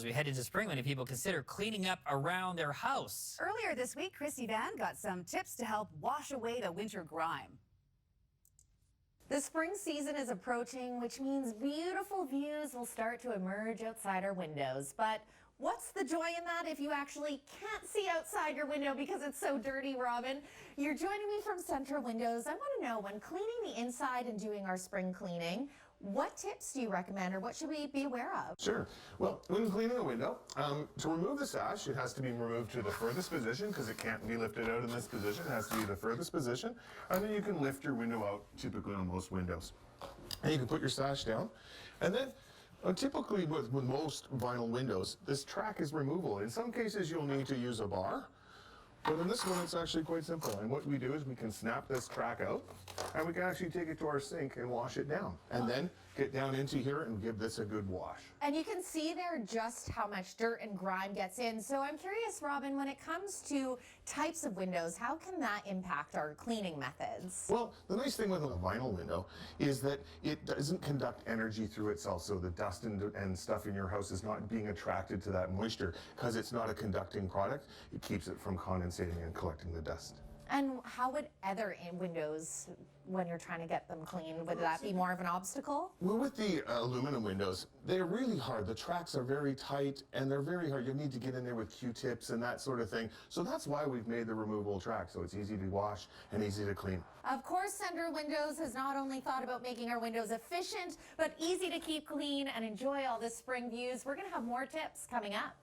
As we head into spring, many people consider cleaning up around their house. Earlier this week, Chrissy Van got some tips to help wash away the winter grime. The spring season is approaching, which means beautiful views will start to emerge outside our windows. But what's the joy in that if you actually can't see outside your window because it's so dirty, Robin? You're joining me from Centra Windows. I want to know, when cleaning the inside and doing our spring cleaning, what tips do you recommend, or what should we be aware of? Sure. Well, when cleaning a window, to remove the sash, it has to be removed to the furthest position because it can't be lifted out in this position. It has to be the furthest position. And then you can lift your window out, typically on most windows. And you can put your sash down. And then typically with most vinyl windows, this track is removable. In some cases, you'll need to use a bar. But in this one, it's actually quite simple. And what we do is we can snap this track out, and we can actually take it to our sink and wash it down. And then get down into here and give this a good wash. And you can see there just how much dirt and grime gets in. So I'm curious, Robin, when it comes to types of windows, how can that impact our cleaning methods? Well, the nice thing with a vinyl window is that it doesn't conduct energy through itself. So the dust and stuff in your house is not being attracted to that moisture because it's not a conducting product. It keeps it from condensating and collecting the dust. And how would other windows, when you're trying to get them clean, would that be more of an obstacle? Well, with the aluminum windows, they're really hard. The tracks are very tight and they're very hard. You need to get in there with Q-tips and that sort of thing. So that's why we've made the removable track, so it's easy to wash and easy to clean. Of course, Centra Windows has not only thought about making our windows efficient, but easy to keep clean and enjoy all the spring views. We're going to have more tips coming up.